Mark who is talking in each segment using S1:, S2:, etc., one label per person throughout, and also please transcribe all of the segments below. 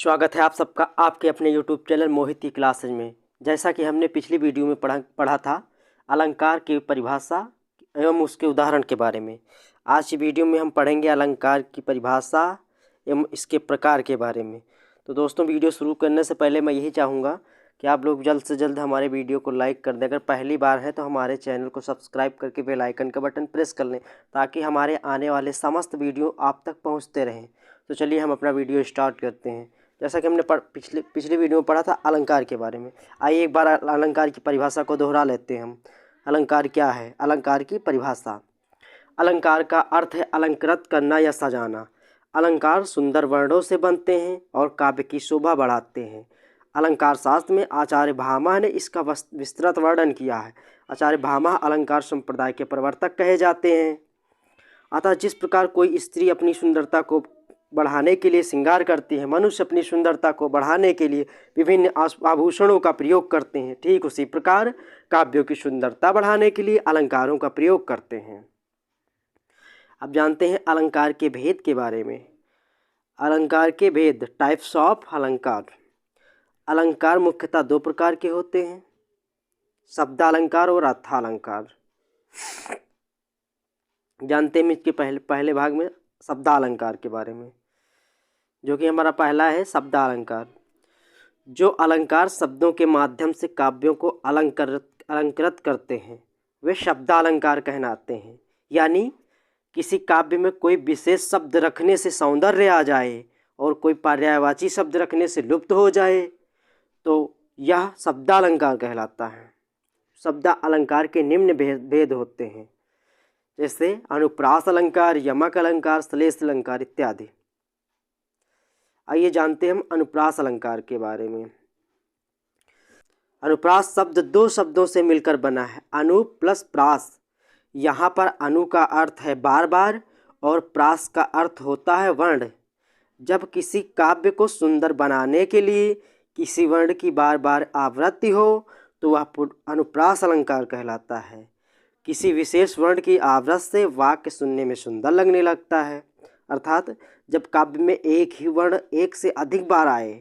S1: स्वागत है आप सबका आपके अपने YouTube चैनल मोहित की क्लासेज में। जैसा कि हमने पिछली वीडियो में पढ़ा था अलंकार की परिभाषा एवं उसके उदाहरण के बारे में। आज की वीडियो में हम पढ़ेंगे अलंकार की परिभाषा एवं इसके प्रकार के बारे में। तो दोस्तों, वीडियो शुरू करने से पहले मैं यही चाहूँगा कि आप लोग जल्द से जल्द हमारे वीडियो को लाइक कर दें। अगर पहली बार है तो हमारे चैनल को सब्सक्राइब करके बेल आइकन का बटन प्रेस कर लें ताकि हमारे आने वाले समस्त वीडियो आप तक पहुँचते रहें। तो चलिए हम अपना वीडियो स्टार्ट करते हैं। जैसा कि हमने पिछले वीडियो में पढ़ा था अलंकार के बारे में, आइए एक बार अलंकार की परिभाषा को दोहरा लेते हैं हम। अलंकार क्या है? अलंकार की परिभाषा। अलंकार का अर्थ है अलंकृत करना या सजाना। अलंकार सुंदर वर्णों से बनते हैं और काव्य की शोभा बढ़ाते हैं। अलंकार शास्त्र में आचार्य भामा ने इसका विस्तृत वर्णन किया है। आचार्य भामा अलंकार संप्रदाय के प्रवर्तक कहे जाते हैं। अतः जिस प्रकार कोई स्त्री अपनी सुंदरता को बढ़ाने के लिए श्रृंगार करती है, मनुष्य अपनी सुंदरता को बढ़ाने के लिए विभिन्न आभूषणों का प्रयोग करते हैं, ठीक उसी प्रकार काव्यों की सुंदरता बढ़ाने के लिए अलंकारों का प्रयोग करते हैं। अब जानते हैं अलंकार के भेद के बारे में। अलंकार के भेद, टाइप्स ऑफ अलंकार। अलंकार मुख्यतः दो प्रकार के होते हैं, शब्दालंकार और अर्थालंकार। जानते हैं इसके पहले भाग में शब्दालंकार के बारे में, जो कि हमारा पहला है शब्दालंकार। जो अलंकार शब्दों के माध्यम से काव्यों को अलंकृत करते हैं वे शब्दालंकार कहलाते हैं। यानी किसी काव्य में कोई विशेष शब्द रखने से सौंदर्य आ जाए और कोई पर्यायवाची शब्द रखने से लुप्त हो जाए तो यह शब्दालंकार कहलाता है। शब्दालंकार के निम्न भेद होते हैं, जैसे अनुप्रास अलंकार, यमक अलंकार, श्लेष अलंकार इत्यादि। आइए जानते हैं हम अनुप्रास अलंकार के बारे में। अनुप्रास शब्द दो शब्दों से मिलकर बना है, अनु प्लस प्रास। यहाँ पर अनु का अर्थ है बार बार और प्रास का अर्थ होता है वर्ण। जब किसी काव्य को सुंदर बनाने के लिए किसी वर्ण की बार बार आवृत्ति हो तो वह अनुप्रास अलंकार कहलाता है। किसी विशेष वर्ण की आवृत्ति से वाक्य सुनने में सुंदर लगने लगता है। अर्थात जब काव्य में एक ही वर्ण एक से अधिक बार आए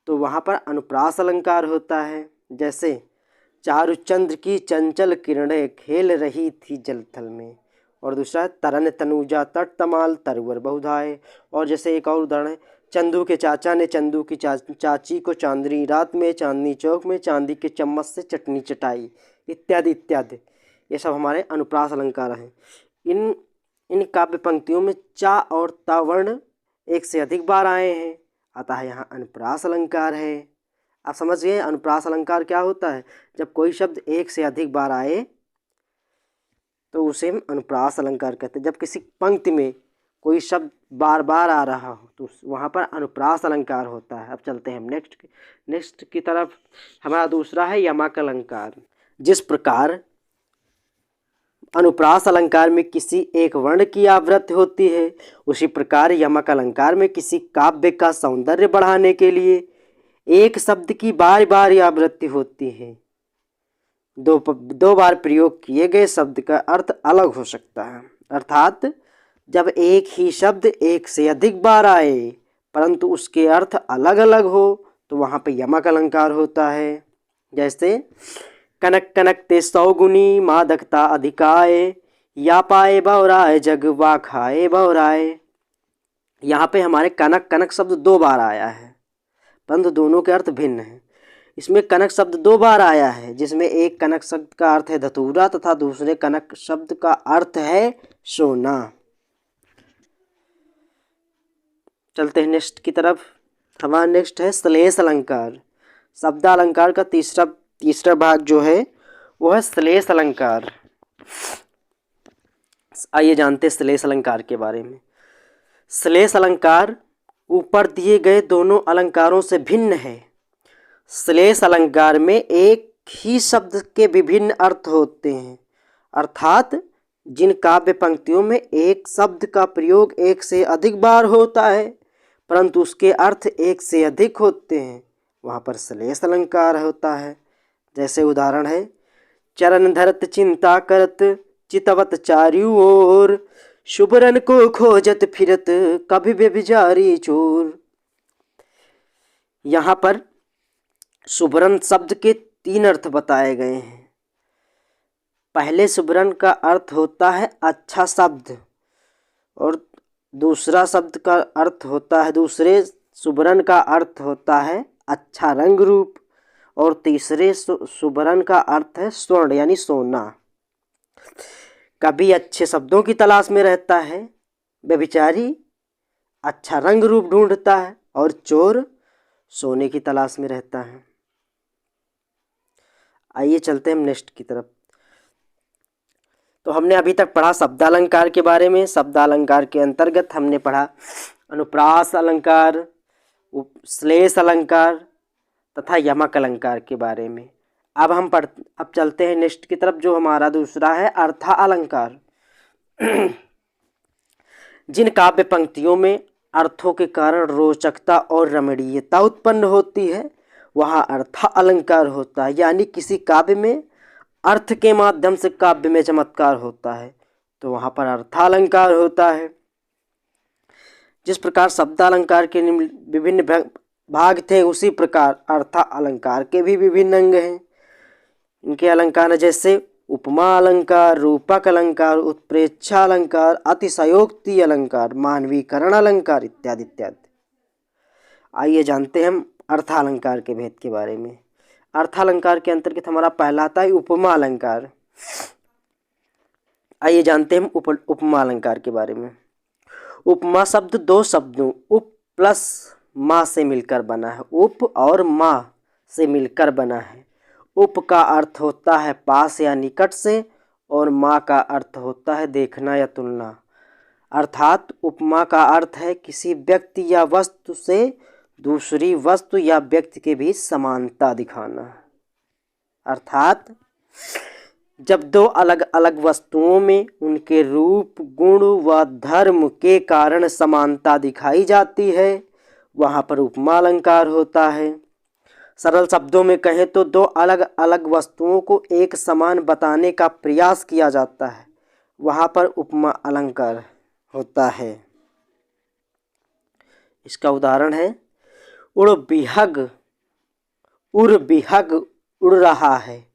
S1: तो वहाँ पर अनुप्रास अलंकार होता है। जैसे चारुचंद्र की चंचल किरणें खेल रही थी जलथल में, और दूसरा तरन तनुजा तट तमाल तरवर बहुधाए। और जैसे एक और उदाहरण है, चंदू के चाचा ने चंदू की चाची को चांदनी रात में चांदनी चौक में चांदी के चम्मच से चटनी चटाई, इत्यादि इत्यादि। ये सब हमारे अनुप्रास अलंकार हैं। इन काव्य पंक्तियों में चा और ता वर्ण एक से अधिक बार आए हैं, अतः यहाँ अनुप्रास अलंकार है। आप समझ गए अनुप्रास अलंकार क्या होता है? जब कोई शब्द एक से अधिक बार आए तो उसे हम अनुप्रास अलंकार कहते हैं। जब किसी पंक्ति में कोई शब्द बार बार आ रहा हो तो वहाँ पर अनुप्रास अलंकार होता है। अब चलते हैं हम नेक्स्ट की तरफ। हमारा दूसरा है यमक अलंकार। जिस प्रकार अनुप्रास अलंकार में किसी एक वर्ण की आवृत्ति होती है, उसी प्रकार यमक अलंकार में किसी काव्य का सौंदर्य बढ़ाने के लिए एक शब्द की बार बार आवृत्ति होती है। दो बार प्रयोग किए गए शब्द का अर्थ अलग हो सकता है। अर्थात जब एक ही शब्द एक से अधिक बार आए परंतु उसके अर्थ अलग अलग हो तो वहाँ पे यमक अलंकार होता है। जैसे कनक कनक ते सौगुनी मादकता अधिकाए, या पाए बहुराए जग वा खाए बहुराए। यहाँ पे हमारे कनक कनक शब्द दो बार आया है परंतु दोनों के अर्थ भिन्न हैं। इसमें कनक शब्द दो बार आया है, जिसमें एक कनक शब्द का अर्थ है धतूरा तथा दूसरे कनक शब्द का अर्थ है सोना। चलते हैं नेक्स्ट की तरफ। हमारा नेक्स्ट है श्लेष अलंकार। शब्दालंकार का तीसरा भाग जो है वो है श्लेष अलंकार। आइए जानते हैं श्लेष अलंकार के बारे में। श्लेष अलंकार ऊपर दिए गए दोनों अलंकारों से भिन्न है। श्लेष अलंकार में एक ही शब्द के विभिन्न अर्थ होते हैं। अर्थात जिन काव्य पंक्तियों में एक शब्द का प्रयोग एक से अधिक बार होता है परंतु उसके अर्थ एक से अधिक होते हैं, वहाँ पर श्लेष अलंकार होता है। जैसे उदाहरण है, चरण धरत चिंता करत चितवत चार्यू ओर, शुभरन को खोजत फिरत कभी बेबिजारी चोर। यहाँ पर सुबरन शब्द के 3 अर्थ बताए गए हैं। पहले सुबरन का अर्थ होता है अच्छा शब्द, और दूसरे सुबरन का अर्थ होता है अच्छा रंग रूप, और तीसरे सुबरन का अर्थ है स्वर्ण यानी सोना। कभी अच्छे शब्दों की तलाश में रहता है, व्यभिचारी अच्छा रंग रूप ढूंढता है, और चोर सोने की तलाश में रहता है। आइए चलते हैं हम नेक्स्ट की तरफ। तो हमने अभी तक पढ़ा शब्दालंकार के बारे में। शब्दालंकार के अंतर्गत हमने पढ़ा अनुप्रास अलंकार, श्लेष अलंकार तथा यमक अलंकार के बारे में। अब चलते हैं नेक्स्ट की तरफ, जो हमारा दूसरा है अर्था अलंकार। जिन काव्य पंक्तियों में अर्थों के कारण रोचकता और रमणीयता उत्पन्न होती है वहाँ अर्था अलंकार होता है, यानी किसी काव्य में अर्थ के माध्यम से काव्य में चमत्कार होता है तो वहाँ पर अर्था अलंकार होता है। जिस प्रकार शब्दालंकार के विभिन्न भाग थे, उसी प्रकार अर्था अलंकार के भी विभिन्न अंग हैं। इनके अलंकार जैसे उपमा अलंकार, रूपक अलंकार, उत्प्रेक्षा अलंकार, अतिशयोक्ति अलंकार, मानवीकरण अलंकार इत्यादि इत्यादि। आइए जानते हैं हम अर्थालंकार के भेद के बारे में। अर्थालंकार के अंतर्गत हमारा पहला आता है उपमा अलंकार। आइए जानते हैं हम उपमा अलंकार के बारे में। उपमा शब्द 2 शब्दों उप प्लस मा से मिलकर बना है। उप और मा से मिलकर बना है। उप का अर्थ होता है पास या निकट से, और मा का अर्थ होता है देखना या तुलना। अर्थात उपमा का अर्थ है किसी व्यक्ति या वस्तु से दूसरी वस्तु या व्यक्ति के बीच समानता दिखाना। अर्थात जब 2 अलग अलग वस्तुओं में उनके रूप, गुण व धर्म के कारण समानता दिखाई जाती है वहाँ पर उपमा अलंकार होता है। सरल शब्दों में कहें तो 2 अलग अलग वस्तुओं को एक समान बताने का प्रयास किया जाता है, वहाँ पर उपमा अलंकार होता है। इसका उदाहरण है उड़ बिहग उड़ रहा है।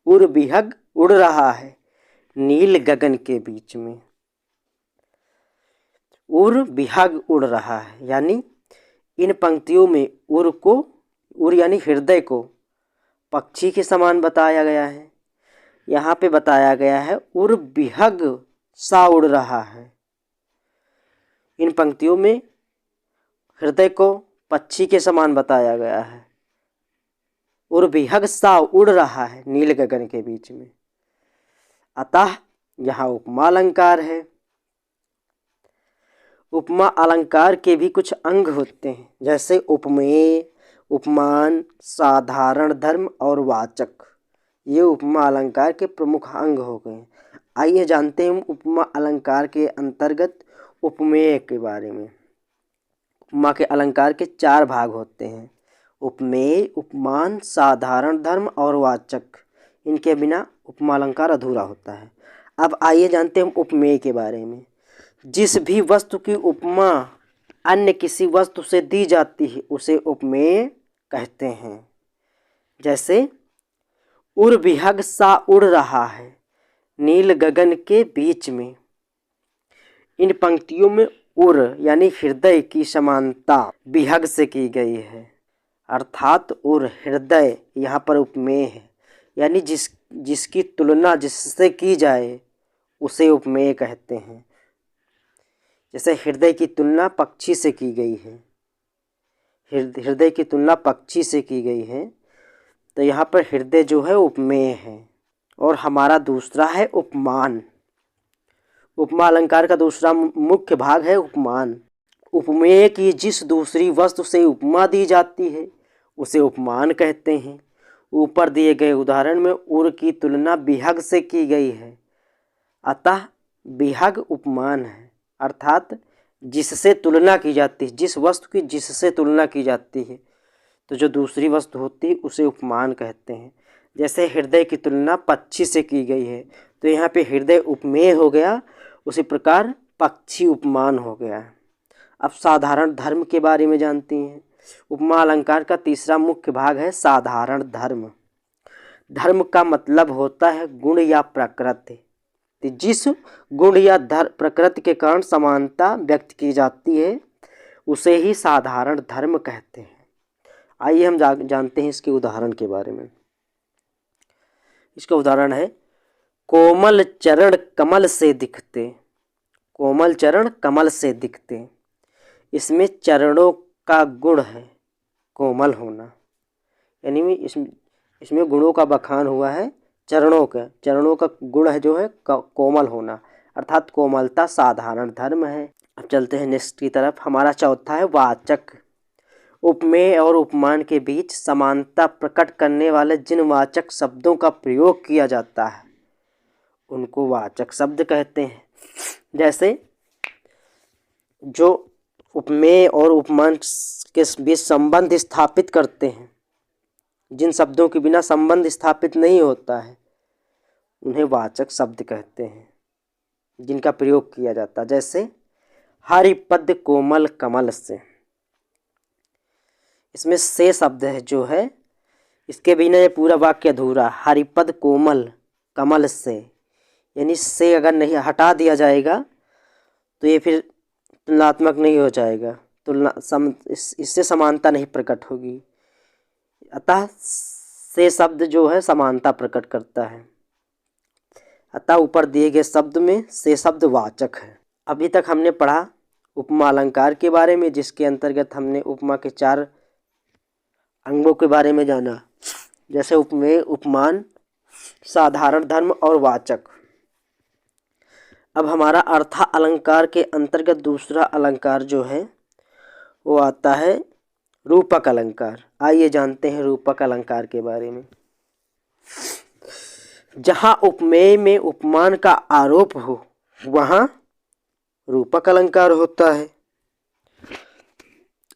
S1: उड़ बिहग उड़ रहा है नील गगन के बीच में। उड़ बिहग उड़ रहा है, यानी इन पंक्तियों में उड़ यानी हृदय को पक्षी के समान बताया गया है। यहाँ पे बताया गया है उड़ बिहग सा उड़ रहा है। इन पंक्तियों में हृदय को पक्षी के समान बताया गया है। उड़ बिहग सा उड़ रहा है नील गगन के बीच में। अतः यहाँ उपमा अलंकार है। उपमा अलंकार के भी कुछ अंग होते हैं, जैसे उपमेय, उपमान, साधारण धर्म और वाचक। ये उपमा अलंकार के प्रमुख अंग हो गए। आइए जानते हैं उपमा अलंकार के अंतर्गत उपमेय के बारे में। उपमा के अलंकार के 4 भाग होते हैं, उपमेय, उपमान, साधारण धर्म और वाचक। इनके बिना उपमा अलंकार अधूरा होता है। अब आइए जानते हैं उपमेय के बारे में। जिस भी वस्तु की उपमा अन्य किसी वस्तु से दी जाती है उसे उपमेय कहते हैं। जैसे उड़ बिहग सा उड़ रहा है नील गगन के बीच में। इन पंक्तियों में उड़ यानी हृदय की समानता बिहग से की गई है, अर्थात उड़ हृदय यहाँ पर उपमेय है, यानी जिसकी तुलना जिससे की जाए उसे उपमेय कहते हैं। जैसे हृदय की तुलना पक्षी से की गई है, हृदय की तुलना पक्षी से की गई है, तो यहाँ पर हृदय जो है उपमेय है। और हमारा दूसरा है उपमान। उपमा अलंकार का दूसरा मुख्य भाग है उपमान। उपमेय की जिस दूसरी वस्तु से उपमा दी जाती है उसे उपमान कहते हैं। ऊपर दिए गए उदाहरण में उड़ की तुलना बिहग से की गई है, अतः बिहग उपमान है, अर्थात जिससे तुलना की जाती है, जिस वस्तु की जिससे तुलना की जाती है, तो जो दूसरी वस्तु होती है उसे उपमान कहते हैं। जैसे हृदय की तुलना पक्षी से की गई है तो यहाँ पे हृदय उपमेय हो गया, उसी प्रकार पक्षी उपमान हो गया। अब साधारण धर्म के बारे में जानते हैं। उपमा अलंकार का तीसरा मुख्य भाग है साधारण धर्म। धर्म का मतलब होता है गुण या प्रकृति। जिस गुण या प्रकृति के कारण समानता व्यक्त की जाती है उसे ही साधारण धर्म कहते हैं। आइए हम जानते हैं इसके उदाहरण के बारे में। इसका उदाहरण है कोमल चरण कमल से दिखते। कोमल चरण कमल से दिखते, इसमें चरणों का गुण है कोमल होना, यानी इसमें गुणों का बखान हुआ है। चरणों का गुण है जो है कोमल होना, अर्थात कोमलता साधारण धर्म है। अब चलते हैं नेक्स्ट की तरफ। हमारा चौथा है वाचक। उपमेय और उपमान के बीच समानता प्रकट करने वाले जिन वाचक शब्दों का प्रयोग किया जाता है उनको वाचक शब्द कहते हैं। जैसे जो उपमेय और उपमान के बीच संबंध स्थापित करते हैं, जिन शब्दों के बिना संबंध स्थापित नहीं होता है उन्हें वाचक शब्द कहते हैं, जिनका प्रयोग किया जाता है। जैसे हरिपद कोमल कमल से, इसमें से शब्द है जो है, इसके बिना ये पूरा वाक्य अधूरा। हरिपद कोमल कमल से, यानी से अगर नहीं हटा दिया जाएगा तो ये फिर तुलनात्मक नहीं हो जाएगा, इससे समानता नहीं प्रकट होगी। अतः से शब्द जो है समानता प्रकट करता है। अतः ऊपर दिए गए शब्द में से शब्द वाचक है। अभी तक हमने पढ़ा उपमा अलंकार के बारे में, जिसके अंतर्गत हमने उपमा के 4 अंगों के बारे में जाना, जैसे उपमेय, उपमान, साधारण धर्म और वाचक। अब हमारा अर्था अलंकार के अंतर्गत दूसरा अलंकार जो है वो आता है रूपक अलंकार। आइए जानते हैं रूपक अलंकार के बारे में। जहाँ उपमेय में उपमान का आरोप हो वहाँ रूपक अलंकार होता है।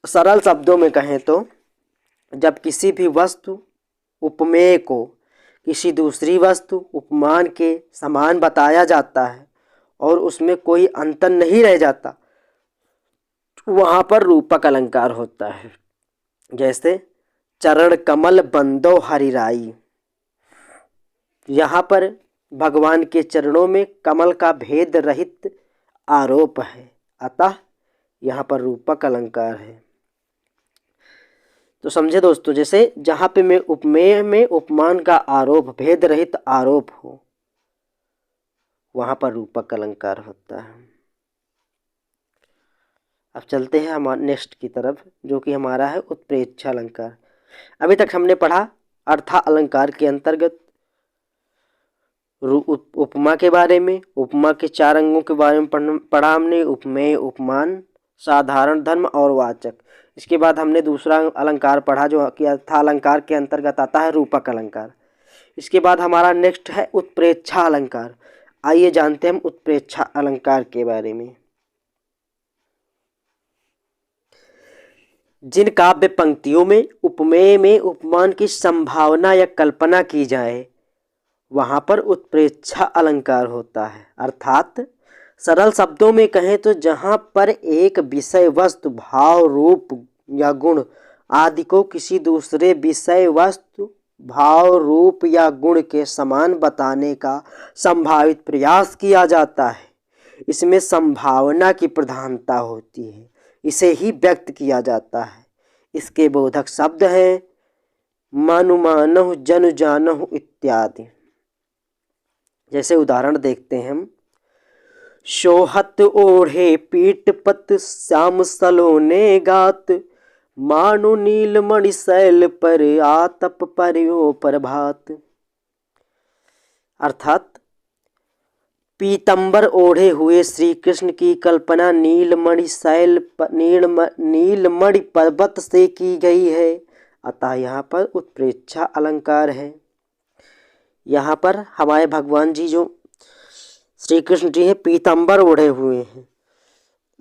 S1: सरल शब्दों में कहें तो जब किसी भी वस्तु उपमेय को किसी दूसरी वस्तु उपमान के समान बताया जाता है और उसमें कोई अंतर नहीं रह जाता, वहाँ पर रूपक अलंकार होता है। जैसे चरण कमल बंदो हरिराई, यहाँ पर भगवान के चरणों में कमल का भेद रहित आरोप है, अतः यहाँ पर रूपक अलंकार है। तो समझे दोस्तों, जैसे जहाँ पे में उपमेय में उपमान का आरोप भेद रहित आरोप हो वहाँ पर रूपक अलंकार होता है। अब चलते हैं हमारे नेक्स्ट की तरफ, जो कि हमारा है उत्प्रेक्षा अलंकार। अभी तक हमने पढ़ा अर्था अलंकार के अंतर्गत उपमा के बारे में, उपमा के 4 अंगों के बारे में पढ़ा हमने, उपमेय, उपमान, साधारण धर्म और वाचक। इसके बाद हमने दूसरा अलंकार पढ़ा जो कि अर्था अलंकार के अंतर्गत आता है रूपक अलंकार। इसके बाद हमारा नेक्स्ट है उत्प्रेक्षा अलंकार। आइए जानते हैं हम उत्प्रेक्षा अलंकार के बारे में। जिन काव्य पंक्तियों में उपमेय में उपमान की संभावना या कल्पना की जाए वहाँ पर उत्प्रेक्षा अलंकार होता है। अर्थात सरल शब्दों में कहें तो जहाँ पर एक विषय वस्तु भाव रूप या गुण आदि को किसी दूसरे विषय वस्तु भाव रूप या गुण के समान बताने का संभावित प्रयास किया जाता है, इसमें संभावना की प्रधानता होती है, इसे ही व्यक्त किया जाता है। इसके बोधक शब्द हैं मनु मानहु जनु जानहु इत्यादि। जैसे उदाहरण देखते हैं हम। सोहत ओढ़े पीठ पत श्याम सलोने गात, मानो नीलमणि शैल पर आतप पर्यो प्रभात। अर्थात पीतंबर ओढ़े हुए श्री कृष्ण की कल्पना नीलमणि शैल नीलमणि पर्वत से की गई है, अतः यहाँ पर उत्प्रेक्षा अलंकार है। यहाँ पर हमारे भगवान जी जो श्री कृष्ण जी हैं पीतंबर ओढ़े हुए हैं,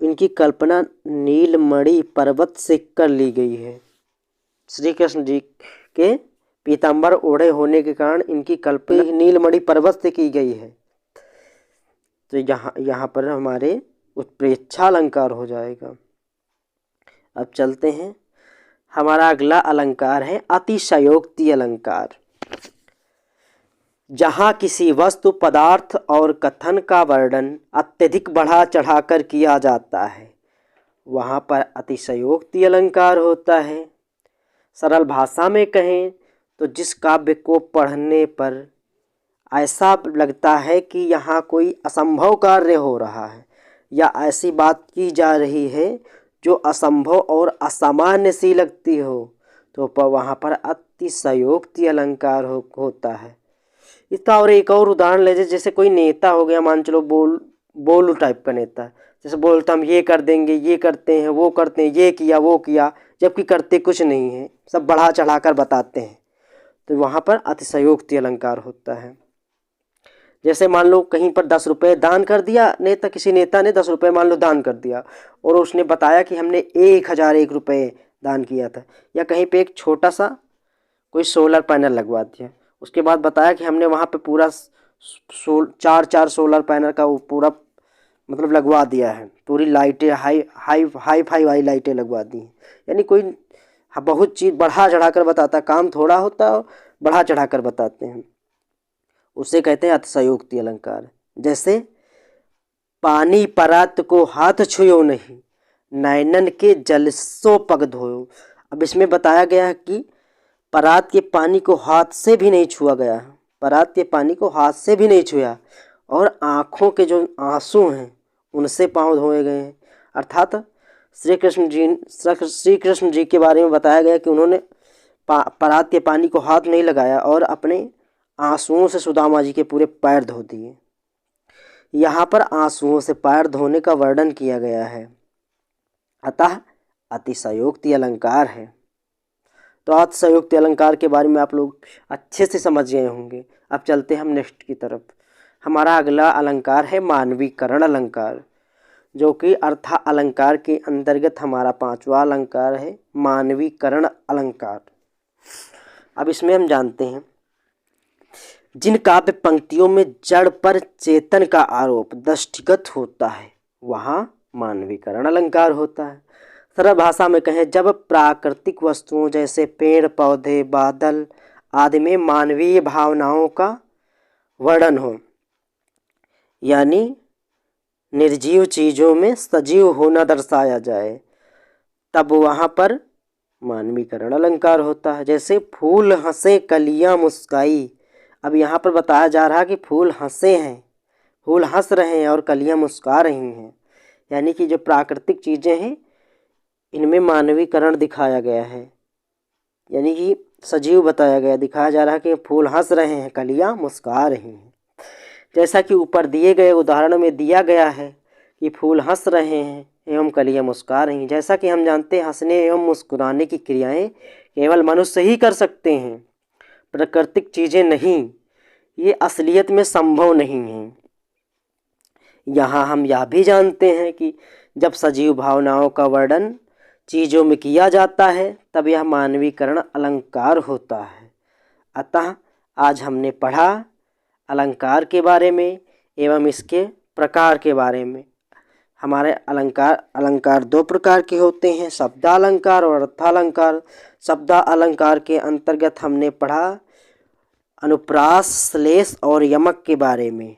S1: इनकी कल्पना नीलमणि पर्वत से कर ली गई है। श्री कृष्ण जी के पीतंबर ओढ़े होने के कारण इनकी कल्पना नीलमणि पर्वत से की गई है, तो यहाँ पर हमारे उत्प्रेक्षा अलंकार हो जाएगा। अब चलते हैं हमारा अगला अलंकार है अतिशयोक्ति अलंकार। जहाँ किसी वस्तु, पदार्थ और कथन का वर्णन अत्यधिक बढ़ा चढ़ाकर किया जाता है वहाँ पर अतिशयोक्ति अलंकार होता है। सरल भाषा में कहें तो जिस काव्य को पढ़ने पर ऐसा लगता है कि यहाँ कोई असंभव कार्य हो रहा है या ऐसी बात की जा रही है जो असंभव और असामान्य सी लगती हो, तो वहाँ पर अतिशयोक्ति अलंकार होता है। इसका और एक और उदाहरण ले जैसे कोई नेता हो गया, मान चलो बोलू टाइप का नेता, जैसे बोलता हम ये कर देंगे, ये करते हैं, वो करते हैं, ये किया वो किया, जबकि करते कुछ नहीं है, सब बढ़ा चढ़ा कर बताते हैं, तो वहाँ पर अतिशयोक्ति अलंकार होता है। जैसे मान लो कहीं पर 10 रुपये दान कर दिया नेता, किसी नेता ने 10 रुपये मान लो दान कर दिया और उसने बताया कि हमने 1001 रुपये दान किया था, या कहीं पे एक छोटा सा कोई सोलर पैनल लगवा दिया, उसके बाद बताया कि हमने वहाँ पे पूरा 4 सोलर पैनल का वो पूरा मतलब लगवा दिया है, पूरी लाइटें हाई फाई वाली लाइटें लगवा दी हैं। यानी कोई बहुत चीज़ बढ़ा चढ़ा कर बताता, काम थोड़ा होता है बढ़ा चढ़ा कर बताते हैं, उसे कहते हैं अतिशयोक्ति अलंकार। जैसे पानी परात को हाथ छुयो नहीं, नैनन के जल सो पग धोयो। अब इसमें बताया गया है कि परात के पानी को हाथ से भी नहीं छुआ गया, परात के पानी को हाथ से भी नहीं छुआ, और आँखों के जो आंसू हैं उनसे पाँव धोए गए हैं। अर्थात श्री कृष्ण जी के बारे में बताया गया कि उन्होंने परात के पानी को हाथ नहीं लगाया और अपने आंसुओं से सुदामा जी के पूरे पैर धो दिए। यहाँ पर आंसुओं से पैर धोने का वर्णन किया गया है, अतः अतिशयोक्ति अलंकार है। तो अतिशयोक्ति अलंकार के बारे में आप लोग अच्छे से समझ गए होंगे। अब चलते हम नेक्स्ट की तरफ। हमारा अगला अलंकार है मानवीकरण अलंकार, जो कि अर्थ अलंकार के अंतर्गत हमारा 5वां अलंकार है मानवीकरण अलंकार। अब इसमें हम जानते हैं जिन काव्य पंक्तियों में जड़ पर चेतन का आरोप दृष्टिगत होता है वहाँ मानवीकरण अलंकार होता है। सरल भाषा में कहें, जब प्राकृतिक वस्तुओं जैसे पेड़ पौधे बादल आदि में मानवीय भावनाओं का वर्णन हो, यानी निर्जीव चीज़ों में सजीव होना दर्शाया जाए, तब वहाँ पर मानवीकरण अलंकार होता है। जैसे फूल हंसे कलियाँ मुस्काई। अब यहाँ पर बताया जा रहा है कि फूल हंसे हैं, फूल हंस रहे हैं और कलियाँ मुस्का रही हैं, यानी कि जो प्राकृतिक चीज़ें हैं इनमें मानवीकरण दिखाया गया है, यानी कि सजीव बताया गया, दिखाया जा रहा है कि फूल हंस रहे हैं, कलियाँ मुस्का रही हैं। जैसा कि ऊपर दिए गए उदाहरण में दिया गया है कि फूल हंस रहे हैं एवं कलियाँ मुस्का रही हैं। जैसा कि हम जानते हैं हंसने एवं मुस्कुराने की क्रियाएं केवल मनुष्य ही कर सकते हैं, प्राकृतिक चीज़ें नहीं, ये असलियत में संभव नहीं है। यहाँ हम यह भी जानते हैं कि जब सजीव भावनाओं का वर्णन चीज़ों में किया जाता है तब यह मानवीकरण अलंकार होता है। अतः आज हमने पढ़ा अलंकार के बारे में एवं इसके प्रकार के बारे में। हमारे अलंकार 2 प्रकार के होते हैं, शब्दालंकार और अर्थालंकार। शब्दालंकार के अंतर्गत हमने पढ़ा अनुप्रास, श्लेष और यमक के बारे में,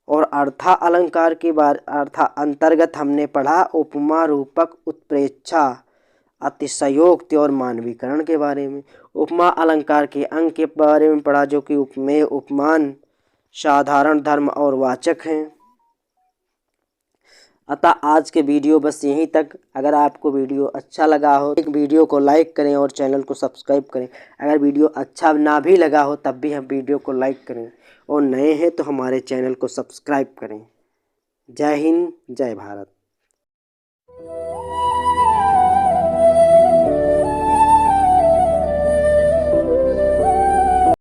S1: और अर्थालंकार के अंतर्गत हमने पढ़ा उपमा, रूपक, उत्प्रेक्षा, अतिशयोक्ति और मानवीकरण के बारे में। उपमा अलंकार के अंग के बारे में पढ़ा जो कि उपमेय, उपमान, साधारण, धर्म और वाचक हैं। अतः आज के वीडियो बस यहीं तक। अगर आपको वीडियो अच्छा लगा हो एक वीडियो को लाइक करें और चैनल को सब्सक्राइब करें। अगर वीडियो अच्छा ना भी लगा हो तब भी हम वीडियो को लाइक करें, और नए हैं तो हमारे चैनल को सब्सक्राइब करें। जय हिंद, जय भारत।